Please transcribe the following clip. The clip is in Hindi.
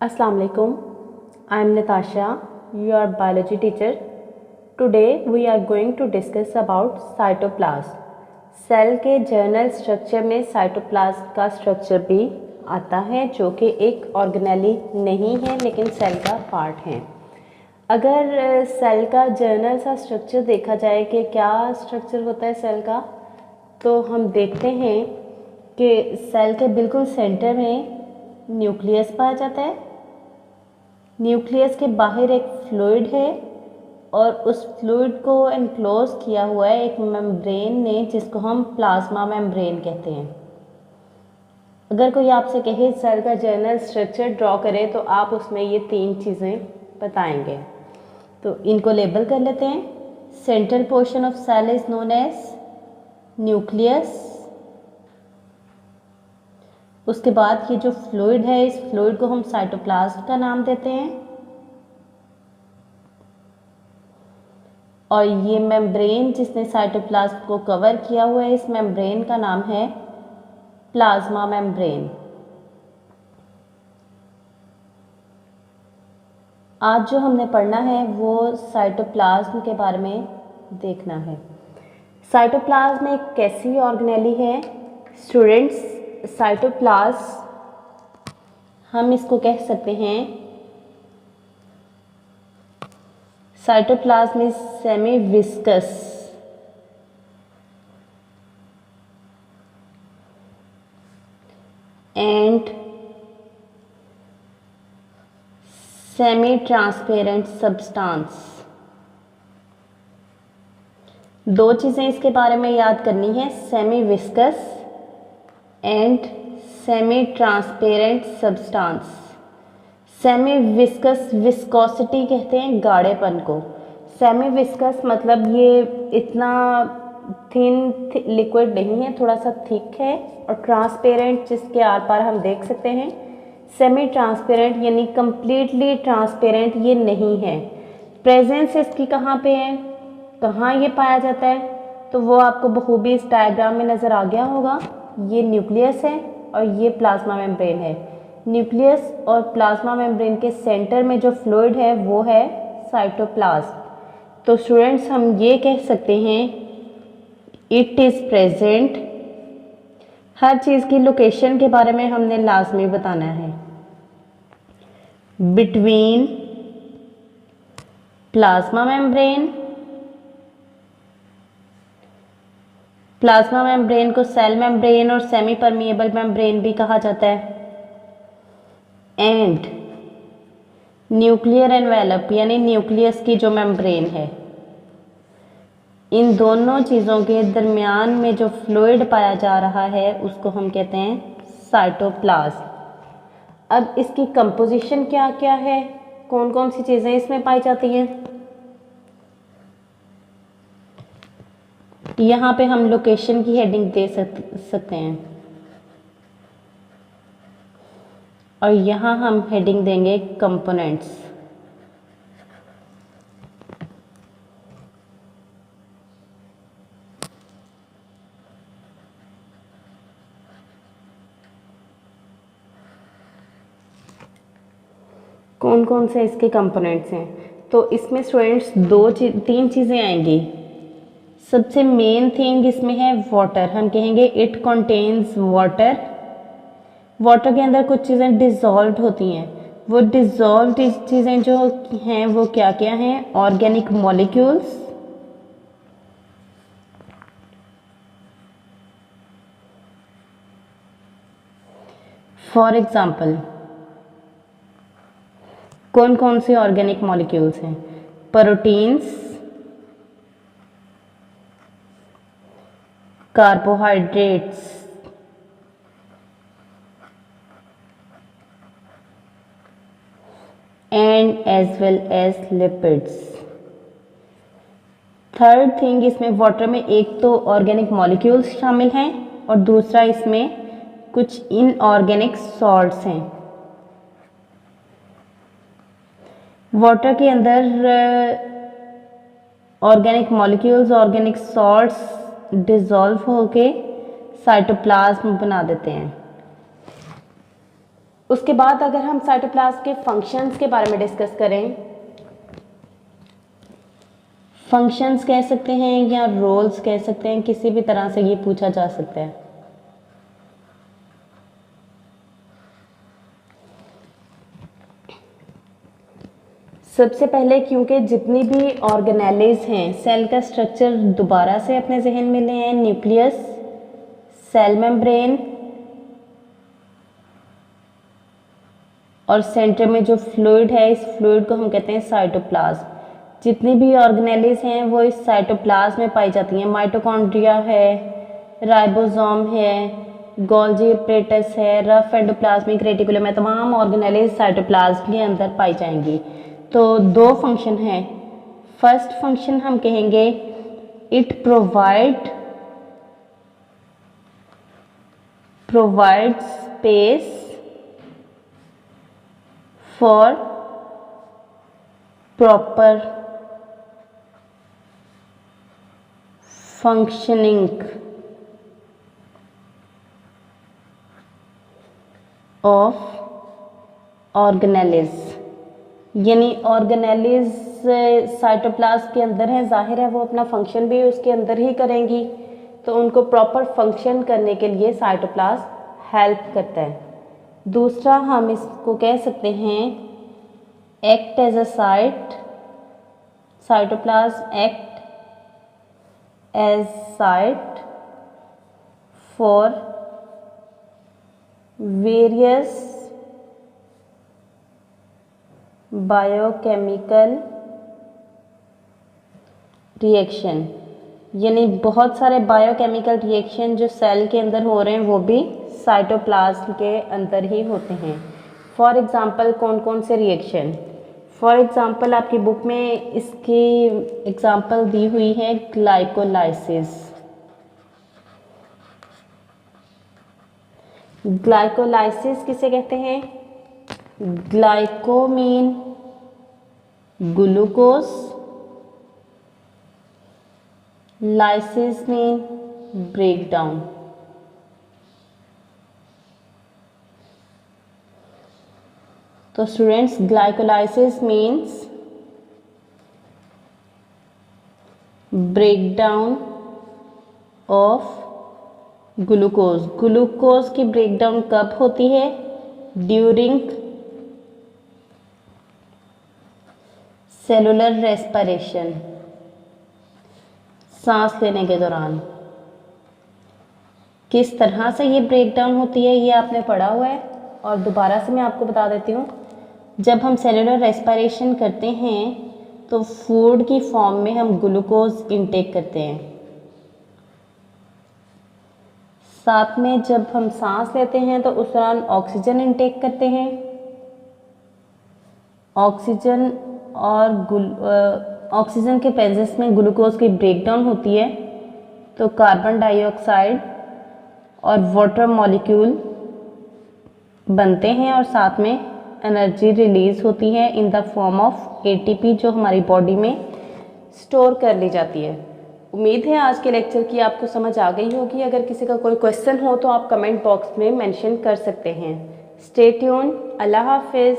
Assalamu alaikum. I am Natasha, your biology teacher. Today we are going to discuss about cytoplasm. Cell के जर्नल स्ट्रक्चर में साइटोप्लाज्म का स्ट्रक्चर भी आता है जो कि एक ऑर्गेनेली नहीं है लेकिन सेल का पार्ट है। अगर सेल का जर्नल सा स्ट्रक्चर देखा जाए कि क्या स्ट्रक्चर होता है सेल का, तो हम देखते हैं कि सेल के बिल्कुल सेंटर में न्यूक्लियस पाया जाता है। न्यूक्लियस के बाहर एक फ्लूइड है और उस फ्लूइड को एनक्लोज किया हुआ है एक मेम्ब्रेन ने जिसको हम प्लाज्मा मेम्ब्रेन कहते हैं। अगर कोई आपसे कहे सेल का जर्नल स्ट्रक्चर ड्रॉ करें तो आप उसमें ये 3 चीज़ें बताएंगे। तो इनको लेबल कर लेते हैं। Central portion of cell is known as nucleus. उसके बाद ये जो फ्लूइड है, इस फ्लूइड को हम साइटोप्लाज्म का नाम देते हैं। और ये मेम्ब्रेन जिसने साइटोप्लाज्म को कवर किया हुआ है, इस मेम्ब्रेन का नाम है प्लाज्मा मेम्ब्रेन। आज जो हमने पढ़ना है वो साइटोप्लाज्म के बारे में देखना है। साइटोप्लाज्म एक कैसी ऑर्गेनेली है स्टूडेंट्स? साइटोप्लाज्म हम इसको कह सकते हैं, cytoplasm is semi viscous and semi transparent substance. 2 चीज़ें इसके बारे में याद करनी है, semi viscous and semi transparent substance. Semi viscous, viscosity कहते हैं गाढ़ेपन को। सेमी विस्कस मतलब ये इतना थिन लिक्विड नहीं है, थोड़ा सा थिक है। और ट्रांसपेरेंट जिसके आर पार हम देख सकते हैं। सेमी ट्रांसपेरेंट यानी कंप्लीटली ट्रांसपेरेंट ये नहीं है। प्रेजेंस इसकी कहाँ पे है, कहाँ ये पाया जाता है, तो वो आपको बखूबी इस डायग्राम में नज़र आ गया होगा। ये न्यूक्लियस है और ये प्लाज्मा मेम्ब्रेन है। न्यूक्लियस और प्लाज्मा मेम्ब्रेन के सेंटर में जो फ्लूइड है वो है साइटोप्लाज्म। तो स्टूडेंट्स हम ये कह सकते हैं इट इज़ प्रेजेंट। हर चीज़ की लोकेशन के बारे में हमने लाजमी बताना है। Between plasma membrane, plasma membrane को सेल मेम्ब्रेन और सेमी परमिएबल मेम्ब्रेन भी कहा जाता है। एंड न्यूक्लियर एनवेलप यानी न्यूक्लियस की जो मेम्ब्रेन है, इन दोनों चीज़ों के दरमियान में जो फ्लूइड पाया जा रहा है उसको हम कहते हैं साइटोप्लाज्म। अब इसकी कंपोजिशन क्या क्या है, कौन कौन सी चीज़ें इसमें पाई जाती हैं, यहाँ पे हम लोकेशन की हेडिंग दे सकते हैं और यहाँ हम हेडिंग देंगे कंपोनेंट्स। कौन कौन से इसके कंपोनेंट्स हैं, तो इसमें स्टूडेंट्स 3 चीज़ें आएंगी। सबसे मेन थिंग इसमें है वाटर। हम कहेंगे इट कंटेन्स वाटर। वाटर के अंदर कुछ चीज़ें डिज़ोल्व होती हैं। वो डिज़ोल्व चीज़ें जो हैं वो क्या क्या हैं? ऑर्गेनिक मॉलिक्यूल्स, फॉर एग्जाम्पल कौन कौन से ऑर्गेनिक मॉलिक्यूल्स हैं? Proteins, carbohydrates, and as well as lipids. Third thing, इसमें वाटर में एक तो ऑर्गेनिक मॉलिक्यूल्स शामिल हैं और दूसरा इसमें कुछ इनऑर्गेनिक सॉल्ट्स हैं। वाटर के अंदर organic molecules, organic salts dissolve होके साइटोप्लाज्म बना देते हैं। उसके बाद अगर हम साइटोप्लाज्म के फंक्शंस के बारे में डिस्कस करें, फंक्शंस कह सकते हैं या रोल्स कह सकते हैं, किसी भी तरह से ये पूछा जा सकता है। सबसे पहले क्योंकि जितनी भी ऑर्गेनेलिज हैं, सेल का स्ट्रक्चर दोबारा से अपने जहन में ले आए, न्यूक्लियस, सेल मेम्ब्रेन और सेंटर में जो फ्लूइड है, इस फ्लूइड को हम कहते हैं साइटोप्लाज्म। जितनी भी ऑर्गेनेलिज हैं वो इस साइटोप्लाज्म में पाई जाती हैं। माइटोकॉन्ड्रिया है, राइबोसोम है, गोल्जी एपरेटस है, रफ एंडोप्लाज्मिक रेटिकुलम है, तमाम ऑर्गेनेलिज साइटोप्लाज्म के अंदर पाई जाएंगी। तो दो फंक्शन है। फर्स्ट फंक्शन हम कहेंगे it provide space for proper functioning of organelles. यानी ऑर्गेनेलिज साइटोप्लाज्म के अंदर है, जाहिर है वो अपना फंक्शन भी उसके अंदर ही करेंगी, तो उनको प्रॉपर फंक्शन करने के लिए साइटोप्लाज्म हेल्प करता है। दूसरा हम इसको कह सकते हैं act as a cytoplasm act as site for various biochemical reaction. यानी बहुत सारे बायोकेमिकल रिएक्शन जो सेल के अंदर हो रहे हैं वो भी साइटोप्लाज्म के अंदर ही होते हैं। फॉर एग्जांपल कौन कौन से रिएक्शन? फॉर एग्जांपल आपकी बुक में इसकी एग्जांपल दी हुई है ग्लाइकोलाइसिस। ग्लाइकोलाइसिस किसे कहते हैं? Glyco mean glucose, lysis mean breakdown. तो students, glycolysis means breakdown of glucose. Glucose की ब्रेकडाउन कब होती है? ड्यूरिंग सेलुलर रेस्पिरेशन, सांस लेने के दौरान। किस तरह से ये ब्रेकडाउन होती है ये आपने पढ़ा हुआ है, और दोबारा से मैं आपको बता देती हूँ। जब हम सेलुलर रेस्पिरेशन करते हैं तो फूड की फॉर्म में हम ग्लूकोज इनटेक करते हैं। साथ में जब हम सांस लेते हैं तो उस दौरान ऑक्सीजन इनटेक करते हैं। ऑक्सीजन और ऑक्सीजन के प्रेजेंस में ग्लूकोज की ब्रेकडाउन होती है, तो कार्बन डाइऑक्साइड और वाटर मॉलिक्यूल बनते हैं और साथ में एनर्जी रिलीज होती है in the form of ATP, जो हमारी बॉडी में स्टोर कर ली जाती है। उम्मीद है आज के लेक्चर की आपको समझ आ गई होगी। अगर किसी का कोई क्वेश्चन हो तो आप कमेंट बॉक्स में मेंशन कर सकते हैं। Stay tune. अल्लाह हाफिज़।